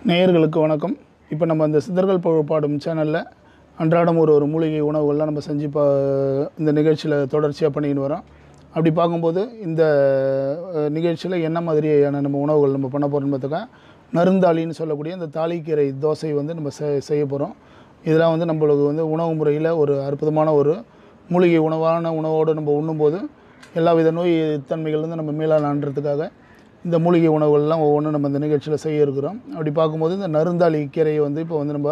நேயர்களுக்கு வணக்கம். இப்போ நம்ம அந்த சித்தர்கள் பாடும் சேனலில் அன்றாடம் ஒரு மூலிகை உணவுகள்லாம் நம்ம செஞ்சு இந்த நிகழ்ச்சியில் தொடர்ச்சியாக பண்ணிக்கிட்டு வரோம். அப்படி பார்க்கும்போது இந்த நிகழ்ச்சியில் என்ன மாதிரியான நம்ம உணவுகள் நம்ம பண்ண போகிறோம்னு பார்த்தாக்கா, நருந்தாளின்னு சொல்லக்கூடிய இந்த தாளிக்கீரை தோசை வந்து நம்ம செய்ய போகிறோம். இதெல்லாம் வந்து நம்மளுக்கு வந்து உணவு முறையில் ஒரு அற்புதமான ஒரு மூலிகை உணவோடு நம்ம உண்ணும்போது எல்லா வித நோய் தன்மைகள் வந்து நம்ம மீளானான்றதுக்காக இந்த மூலிகை உணவுகள்லாம் ஒவ்வொன்றும் நம்ம இந்த நிகழ்ச்சியில் செய்ய இருக்கிறோம். அப்படி பார்க்கும்போது இந்த நருந்தாளி கீரையை வந்து இப்போ வந்து நம்ம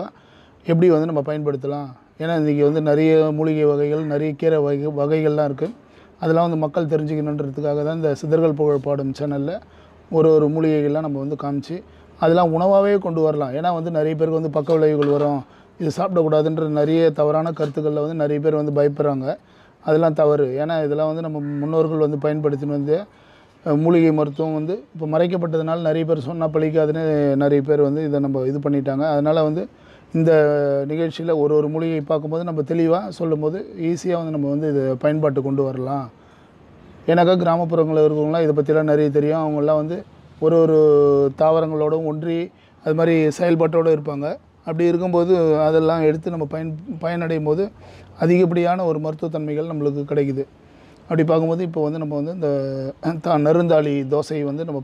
எப்படி வந்து நம்ம பயன்படுத்தலாம், ஏன்னா இன்றைக்கி வந்து நிறைய மூலிகை வகைகள், நிறைய கீரை வகைகள்லாம் இருக்குது. அதெல்லாம் வந்து மக்கள் தெரிஞ்சுக்கணுன்றதுக்காக தான் இந்த சித்தர்கள் பாடும் சேனலில் ஒரு மூலிகைகள்லாம் நம்ம வந்து காமிச்சு அதெல்லாம் உணவாகவே கொண்டு வரலாம். ஏன்னா வந்து நிறைய பேருக்கு வந்து பக்க விளைவுகள் வரும், இது சாப்பிடக்கூடாதுன்ற நிறைய தவறான கருத்துக்களில் வந்து நிறைய பேர் வந்து பயப்படுறாங்க. அதெல்லாம் தவறு. ஏன்னா இதெல்லாம் வந்து நம்ம முன்னோர்கள் வந்து பயன்படுத்தின்னு வந்து மூலிகை மருத்துவம் வந்து இப்போ மறைக்கப்பட்டதுனால நிறைய பேர் சொன்னால் பழிக்காதுன்னு நிறைய பேர் வந்து இதை நம்ம இது பண்ணிட்டாங்க. அதனால் வந்து இந்த நிகழ்ச்சியில் ஒரு மூலிகை பார்க்கும்போது நம்ம தெளிவாக சொல்லும்போது ஈஸியாக வந்து நம்ம வந்து இதை பயன்பாட்டு கொண்டு வரலாம். ஏன்னாக்கா கிராமப்புறங்களில் இருக்கிறவங்களாம் இதை பற்றிலாம் நிறைய தெரியும். அவங்களாம் வந்து ஒரு தாவரங்களோடும் ஒன்றி அது மாதிரி செயல்பாட்டோடு இருப்பாங்க. அப்படி இருக்கும்போது அதெல்லாம் எடுத்து நம்ம பயனடையும் போது அதிகப்படியான ஒரு மருத்துவத்தன்மைகள் நம்மளுக்கு கிடைக்குது. அப்படி பார்க்கும்போது இப்போ வந்து நம்ம வந்து இந்த நருந்தாளி தோசையை வந்து நம்ம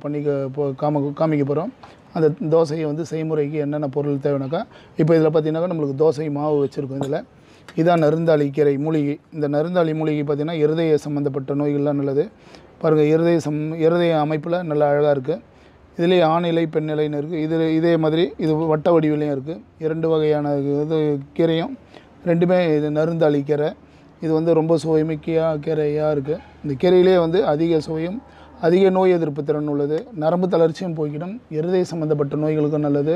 காமிக்க போகிறோம். அந்த தோசையை வந்து செய்முறைக்கு என்னென்ன பொருள் தேவைனாக்கா, இப்போ இதில் பார்த்திங்கனாக்கா நம்மளுக்கு தோசை மாவு வச்சுருக்கோம். இதான் நருந்தாளி கீரை மூலிகை. இந்த நருந்தாளி மூலிகை பார்த்திங்கன்னா இருதய சம்மந்தப்பட்ட நோய்கள்லாம் நல்லது. பாருங்கள், இருதய அமைப்பில் நல்லா அழகாக இருக்குது. இதிலே ஆண் இலை பெண் இலைன்னு இருக்குது. இதே மாதிரி இது வட்ட வடிவிலையும் இருக்குது. 2 வகையான இது கீரையும், ரெண்டுமே இது நருந்தாளி கீரை. இது வந்து ரொம்ப சுவைமிக்க கீரையாக இருக்குது. இந்த கீரையிலே வந்து அதிக சுவையும் அதிக நோய் எதிர்ப்பு திறன் உள்ளது. நரம்பு தளர்ச்சியும் போக்கிடும். இருதய சம்மந்தப்பட்ட நோய்களுக்கும் நல்லது.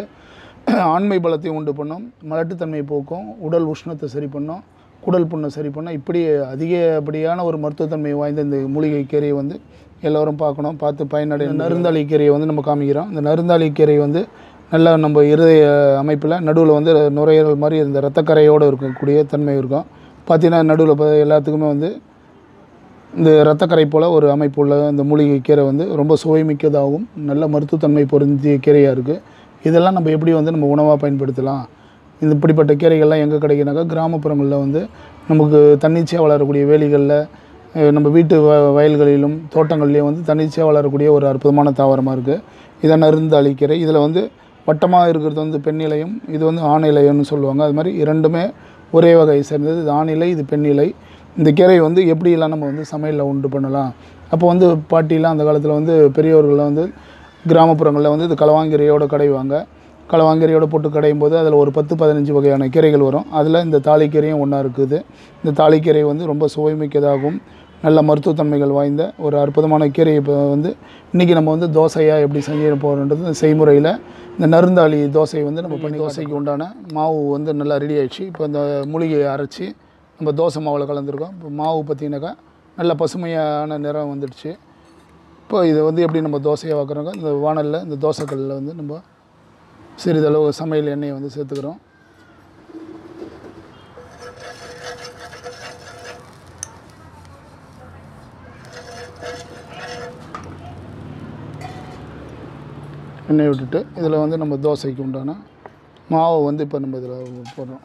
ஆண்மை பலத்தையும் உண்டு பண்ணும். மலட்டுத்தன்மை போக்கும். உடல் உஷ்ணத்தை சரி பண்ணும். குடல் புண்ணை சரி பண்ணும். இப்படி அதிகப்படியான ஒரு மருத்துவத்தன்மை வாய்ந்த இந்த மூலிகை கீரையை வந்து எல்லோரும் பார்த்து பயனடையும். நருந்தாளி கீரையை வந்து நம்ம காமிக்கிறோம். இந்த நருந்தாளி கீரை வந்து நல்லா நம்ம இருதய அமைப்பில் நடுவில் வந்து நுரையீரல் மாதிரி இந்த இரத்தக்கரையோடு இருக்கக்கூடிய தன்மை இருக்கும். பார்த்திங்கன்னா நடுவில் எல்லாத்துக்குமே வந்து இந்த இரத்தக்கரை போல் ஒரு அமைப்பு உள்ள இந்த மூலிகை கீரை வந்து ரொம்ப சுவைமிக்கதாகவும் நல்ல மருத்துவத்தன்மை பொருந்திய கீரையாக இருக்குது. இதெல்லாம் நம்ம எப்படி வந்து நம்ம உணவாக பயன்படுத்தலாம். இப்படிப்பட்ட கீரைகள்லாம் எங்கே கிடைக்குனாக்கா, கிராமப்புறங்களில் வந்து நமக்கு தன்னிச்சையாக வளரக்கூடிய வேலிகளில், நம்ம வீட்டு வயல்களிலும் தோட்டங்கள்லேயும் வந்து தன்னிச்சையாக வளரக்கூடிய ஒரு அற்புதமான தாவரமாக இருக்குது. இதை நருந்தாளி கீரை. இதில் வந்து வட்டமாக இருக்கிறது வந்து பெண் இலையும், இது வந்து ஆண் இலையம்னு சொல்லுவாங்க. அது மாதிரி இரண்டுமே ஒரே வகை சேர்ந்தது. இது ஆண் இலை, இது பெண் இலை. இந்த கீரை வந்து எப்படியெல்லாம் நம்ம வந்து சமையலில் உண்டு பண்ணலாம். அப்போ வந்து பாட்டிலாம் அந்த காலத்தில் வந்து பெரியவர்கள் வந்து கிராமப்புறங்களில் வந்து இது களவாங்கீரையோடு கடைவாங்க. களவாங்கீரையோடு போட்டு கடையும் போது அதில் ஒரு 10-15 வகையான கீரைகள் வரும். அதில் இந்த தாளிக்கீரையும் ஒன்றா இருக்குது. இந்த தாளிக்கீரை வந்து ரொம்ப சுவைமிக்கதாகவும் நல்ல மருத்துவத்தன்மைகள் வாய்ந்த ஒரு அற்புதமான கீரை. இப்போ வந்து இன்றைக்கி நம்ம வந்து தோசையாக எப்படி செஞ்சு போகிறோன்றது இந்த செய்முறையில் இந்த நருந்தாளி தோசை வந்து நம்ம பண்ணி தோசைக்கு உண்டான மாவு வந்து நல்லா ரெடி ஆகிடுச்சு. இப்போ இந்த மூலிகையை அரைச்சி நம்ம தோசை மாவில் கலந்துருக்கோம். இப்போ மாவு பார்த்திங்கனாக்கா நல்ல பசுமையான நிறம் வந்துடுச்சு. இப்போ இதை வந்து எப்படி நம்ம தோசையாக வைக்கிறோங்க, இந்த வானலில் இந்த தோசைக்கல்லில் வந்து நம்ம சிறிதளவு சமையல் எண்ணெயை வந்து சேர்த்துக்கிறோம். எண்ணெய் விட்டுட்டு இதில் வந்து நம்ம தோசைக்கு உண்டான மாவை வந்து இப்போ நம்ம இதில் போடுறோம்.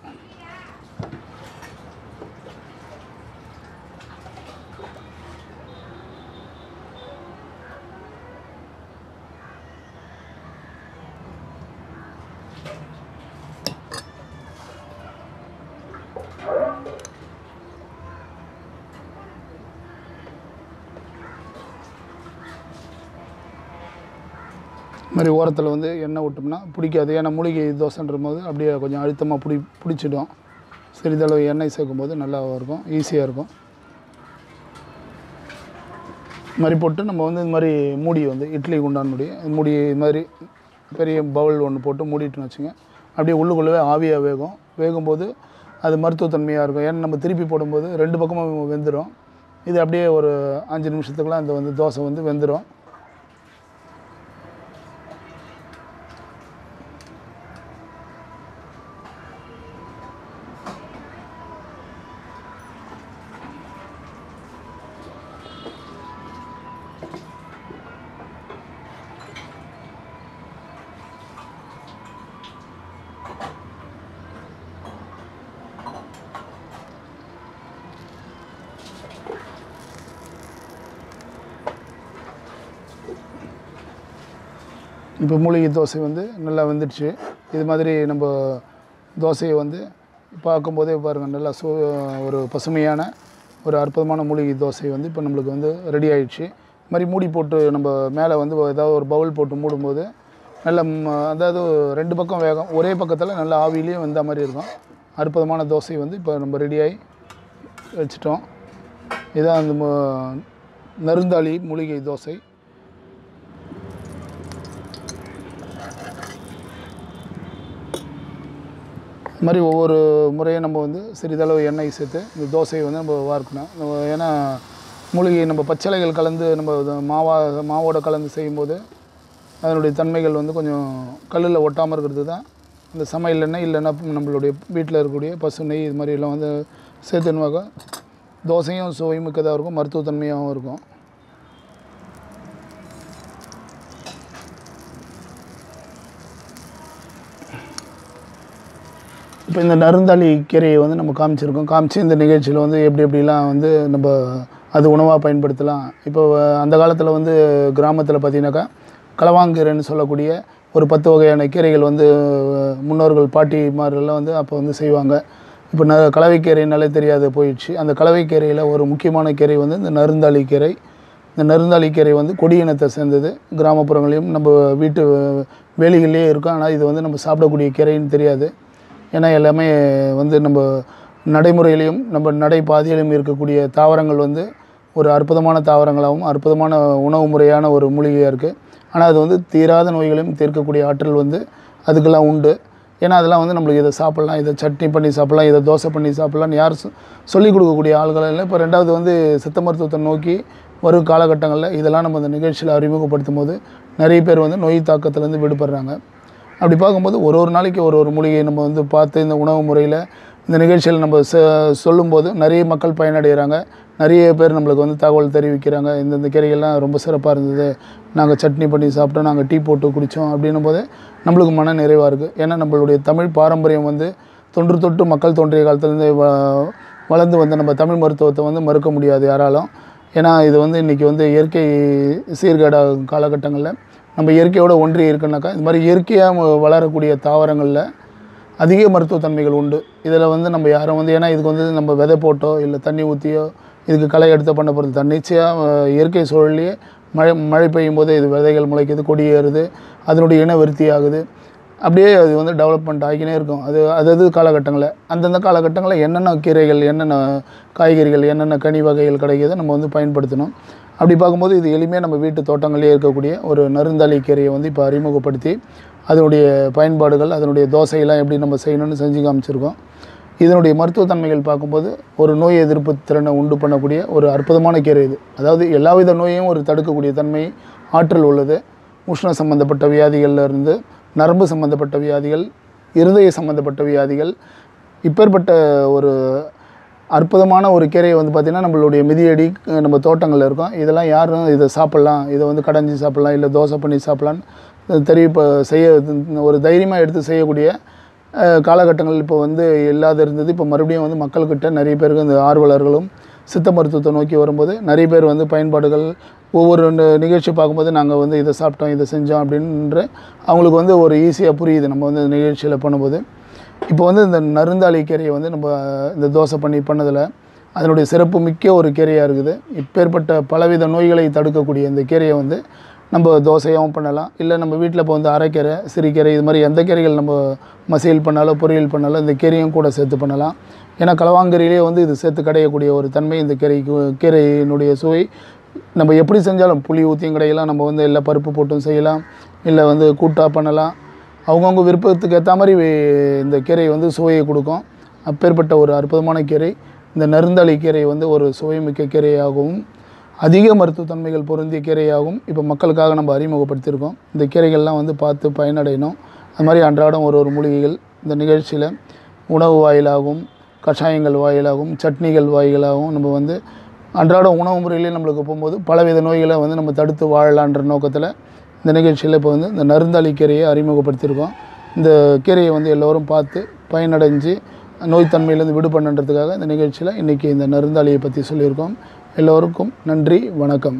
மாதிரி ஓரத்தில் வந்து எண்ணெய் விட்டோம்னா பிடிக்காது. ஏன்னா மூலிகை தோசைன்ற போது அப்படியே கொஞ்சம் அழுத்தமாக பிடிச்சிடும். சிறிதளவு எண்ணெய் சேர்க்கும் போது நல்லா இருக்கும், ஈஸியாக இருக்கும். இது மாதிரி போட்டு நம்ம வந்து இந்த மாதிரி மூடி வந்து இட்லி குண்டான் மூடி இது மாதிரி பெரிய பவுல் ஒன்று போட்டு மூடிட்டுன்னு வச்சுங்க. அப்படியே உள்ளுக்குள்ளவே ஆவியாக வேகும்போது அது மருத்துவத்தன்மையாக இருக்கும். ஏன்னா நம்ம திருப்பி போடும்போது 2 பக்கமும் வெந்துடும். இது அப்படியே ஒரு 5 நிமிஷத்துக்குலாம் இந்த வந்து தோசை வந்து வெந்துடும். இப்போ மூலிகை தோசை வந்து நல்லா வந்துடுச்சு. இது மாதிரி நம்ம தோசையை வந்து பார்க்கும்போதே பாருங்கள், நல்லா ஒரு பசுமையான ஒரு அற்புதமான மூலிகை தோசை வந்து இப்போ நம்மளுக்கு வந்து ரெடி ஆகிடுச்சு. இது மாதிரி மூடி போட்டு நம்ம மேலே வந்து ஏதாவது ஒரு பவுல் போட்டு மூடும்போது நல்ல அதாவது 2 பக்கம் வேகம், ஒரே பக்கத்தில் நல்ல ஆவிலேயே வந்த மாதிரி இருக்கும். அற்புதமான தோசை வந்து இப்போ நம்ம ரெடியாகி வச்சிட்டோம். இதுதான் அந்த நருந்தாளி மூலிகை தோசை. இது மாதிரி ஒவ்வொரு முறையும் நம்ம வந்து சிறிதளவு எண்ணெய் சேர்த்து இந்த தோசையை வந்து நம்ம வார்க்கணும். ஏன்னா மூலிகை நம்ம பச்சிலைகள் கலந்து நம்ம மாவோட கலந்து செய்யும்போது அதனுடைய தன்மைகள் வந்து கொஞ்சம் கல்லில் ஒட்டாமல் இருக்கிறது தான் இந்த சமையல் எண்ணெய். இல்லைன்னா நம்மளுடைய வீட்டில் இருக்கக்கூடிய பசு நெய் இது மாதிரிலாம் வந்து சேர்த்துனுவாங்க. தோசையும் சுவைமிக்கதாக இருக்கும், மருத்துவத்தன்மையாகவும் இருக்கும். இப்போ இந்த நருந்தாளி கீரையை வந்து நம்ம காமிச்சு இந்த நிகழ்ச்சியில் வந்து எப்படிலாம் வந்து நம்ம அது உணவாக பயன்படுத்தலாம். இப்போ அந்த காலத்தில் வந்து கிராமத்தில் பார்த்திங்கனாக்கா களவாங்கீரைன்னு சொல்லக்கூடிய ஒரு 10 வகையான கீரைகள் வந்து முன்னோர்கள் பாட்டிமாரெல்லாம் வந்து அப்போ வந்து செய்வாங்க. இப்போ கலவைக்கீரைனாலே தெரியாது போயிடுச்சு. அந்த கலவைக்கீரையில் ஒரு முக்கியமான கீரை வந்து இந்த நருந்தாளி கீரை. இந்த நருந்தாளி கீரை வந்து கொடி இனத்தை சேர்ந்தது. கிராமப்புறங்களையும் நம்ம வீட்டு வேலிகள்லேயே இருக்கும். ஆனால் இது வந்து நம்ம சாப்பிடக்கூடிய கீரைன்னு தெரியாது. ஏன்னா எல்லாமே வந்து நம்ம நடைமுறையிலையும் நம்ம நடைபாதையிலையும் இருக்கக்கூடிய தாவரங்கள் வந்து ஒரு அற்புதமான தாவரங்களாகவும் அற்புதமான உணவு முறையான ஒரு மூலிகையாக இருக்குது. ஆனால் அது வந்து தீராத நோய்களையும் தீர்க்கக்கூடிய ஆற்றல் வந்து அதுக்கெல்லாம் உண்டு. ஏன்னா அதெல்லாம் வந்து நம்மளுக்கு இதை சாப்பிட்லாம், இதை சட்னி பண்ணி சாப்பிட்லாம், இதை தோசை பண்ணி சாப்பிட்லான்னு யார் சொல்லிக் கொடுக்கக்கூடிய ஆள்கள் இல்லை. இப்போ 2வது வந்து சித்த மருத்துவத்தை நோக்கி வரும் காலகட்டங்களில் இதெல்லாம் நம்ம இந்த நிகழ்ச்சியில் அறிமுகப்படுத்தும் போது நிறைய பேர் வந்து நோய் தாக்கத்துலேருந்து விடுபடுறாங்க. அப்படி பார்க்கும்போது ஒரு நாளைக்கு ஒரு மூலிகையை நம்ம வந்து பார்த்து இந்த உணவு முறையில் இந்த நிகழ்ச்சியில் நம்ம சொல்லும்போது நிறைய மக்கள் பயனடைகிறாங்க. நிறைய பேர் நம்மளுக்கு வந்து தகவல் தெரிவிக்கிறாங்க. இந்த கீரைகள்லாம் ரொம்ப சிறப்பாக இருந்தது, நாங்கள் சட்னி பண்ணி சாப்பிட்டோம், நாங்கள் டீ போட்டு குடித்தோம் அப்படின்னும் போது நம்மளுக்கு மன நிறைவாக இருக்குது. ஏன்னா நம்மளுடைய தமிழ் பாரம்பரியம் வந்து தொன்று மக்கள் தோன்றிய காலத்துலேருந்து வளர்ந்து வந்த நம்ம தமிழ் மருத்துவத்தை வந்து மறுக்க முடியாது யாராலும். ஏன்னா இது வந்து இன்றைக்கி வந்து இயற்கை சீர்கேடாகும் காலகட்டங்களில் நம்ம இயற்கையோடு ஒன்றி இருக்குன்னாக்கா இது மாதிரி இயற்கையாக வளரக்கூடிய தாவரங்களில் அதிக மருத்துவத்தன்மைகள் உண்டு. இதில் வந்து நம்ம யாரும் வந்து ஏன்னா இதுக்கு வந்து நம்ம விதை போட்டோ இல்லை தண்ணி ஊற்றியோ இதுக்கு களை எடுத்து பண்ண போகிறது தன்னிச்சையாக இயற்கை சூழல்லையே மழை பெய்யும் போது இது விதைகள் முளைக்குது, கொடி ஏறுது, அதனுடைய இன விருத்தி ஆகுது. அப்படியே அது வந்து டெவலப்மெண்ட் ஆகினே இருக்கும். அது காலகட்டங்களில் அந்தந்த காலகட்டங்களில் என்னென்ன கீரைகள், என்னென்ன காய்கறிகள், என்னென்ன கனி வகைகள் கிடைக்கிதோ நம்ம வந்து பயன்படுத்தணும். அப்படி பார்க்கும்போது இது எளிமையாக நம்ம வீட்டு தோட்டங்களே இருக்கக்கூடிய ஒரு நருந்தாளி கீரையை வந்து இப்போ அறிமுகப்படுத்தி அதனுடைய பயன்பாடுகள், அதனுடைய தோசையெல்லாம் எப்படி நம்ம செய்யணும்னு செஞ்சு காமிச்சிருக்கோம். இதனுடைய மருத்துவத்தன்மைகள் பார்க்கும்போது ஒரு நோய் எதிர்ப்பு திறனை உண்டு பண்ணக்கூடிய ஒரு அற்புதமான கீரை இது. அதாவது எல்லாவித நோயையும் ஒரு தடுக்கக்கூடிய தன்மை ஆற்றல் உள்ளது. உஷ்ண சம்பந்தப்பட்ட வியாதிகள்லேருந்து நரம்பு சம்பந்தப்பட்ட வியாதிகள், இருதய சம்பந்தப்பட்ட வியாதிகள், இப்பேற்பட்ட ஒரு அற்புதமான ஒரு கீரையை வந்து பார்த்திங்கன்னா நம்மளுடைய மிதியடி நம்ம தோட்டங்களில் இருக்கும். இதெல்லாம் யாரும் இதை சாப்பிட்லாம், இதை வந்து கடைஞ்சி சாப்பிட்லாம், இல்லை தோசை பண்ணி சாப்பிட்லான்னு செய்ய ஒரு தைரியமாக எடுத்து செய்யக்கூடிய காலகட்டங்கள் இப்போ வந்து இல்லாத இருந்தது. இப்போ மறுபடியும் வந்து மக்கள்கிட்ட நிறைய பேருக்கு இந்த ஆர்வலர்களும் சித்த மருத்துவத்தை நோக்கி வரும்போது நிறைய பேர் வந்து பயன்பாடுகள் ஒவ்வொரு நிகழ்ச்சி பார்க்கும்போது நாங்கள் வந்து இதை சாப்பிட்டோம், இதை செஞ்சோம் அப்படின்ற அவங்களுக்கு வந்து ஒரு ஈஸியாக புரியுது நம்ம வந்து இந்த நிகழ்ச்சியில் பண்ணும்போது. இப்போ வந்து இந்த நருந்தாளி கீரையை வந்து நம்ம இந்த தோசை பண்ணதில் அதனுடைய சிறப்பு மிக்க ஒரு கீரையாக இருக்குது. இப்பேற்பட்ட பலவித நோய்களை தடுக்கக்கூடிய இந்த கீரையை வந்து நம்ம தோசையாகவும் பண்ணலாம், இல்லை நம்ம வீட்டில் இப்போ வந்து அரைக்கீரை, சிறுகீரை இது மாதிரி எந்த கீரைகள் நம்ம மசியல் பண்ணாலும் பொரியல் பண்ணாலும் இந்த கீரையும் கூட சேர்த்து பண்ணலாம். ஏன்னா களவாங்கீரையிலே வந்து இது சேர்த்து கடையக்கூடிய ஒரு தன்மை இந்த கீரையினுடைய சுவை. நம்ம எப்படி செஞ்சாலும் புளி ஊற்றியும் கடையலாம், நம்ம வந்து இல்லை பருப்பு போட்டும் செய்யலாம், இல்லை வந்து கூட்டாக பண்ணலாம். அவங்கவுங்க விருப்பத்துக்கு ஏற்ற மாதிரி இந்த கீரை வந்து சுவையை கொடுக்கும். அப்பேற்பட்ட ஒரு அற்புதமான கீரை இந்த நருந்தாளி கீரை வந்து ஒரு சுவைமிக்க கீரையாகவும் அதிக மருத்துவத்தன்மைகள் பொருந்திய கீரையாகவும் இப்போ மக்களுக்காக நம்ம அறிமுகப்படுத்தியிருக்கோம். இந்த கீரைகள்லாம் வந்து பார்த்து பயனடையணும். அது மாதிரி அன்றாடம் ஒரு மூலிகைகள் இந்த நிகழ்ச்சியில் உணவு வாயிலாகவும் கஷாயங்கள் வாயிலாகவும் சட்னிகள் வாயிலாகவும் நம்ம வந்து அன்றாட உணவு முறையிலே நம்மளுக்கு போகும்போது பலவித நோய்களை வந்து நம்ம தடுத்து வாழலான்ற நோக்கத்தில் இந்த நிகழ்ச்சியில் இப்போ வந்து இந்த நருந்தாளி கீரையை அறிமுகப்படுத்தியிருக்கோம். இந்த கீரையை வந்து எல்லோரும் பார்த்து பயனடைஞ்சு நோய்த்தன்மையிலேருந்து விடுபண்ணுன்றதுக்காக இந்த நிகழ்ச்சியில் இன்றைக்கி இந்த நருந்தாளியை பற்றி சொல்லியிருக்கோம். எல்லோருக்கும் நன்றி, வணக்கம்.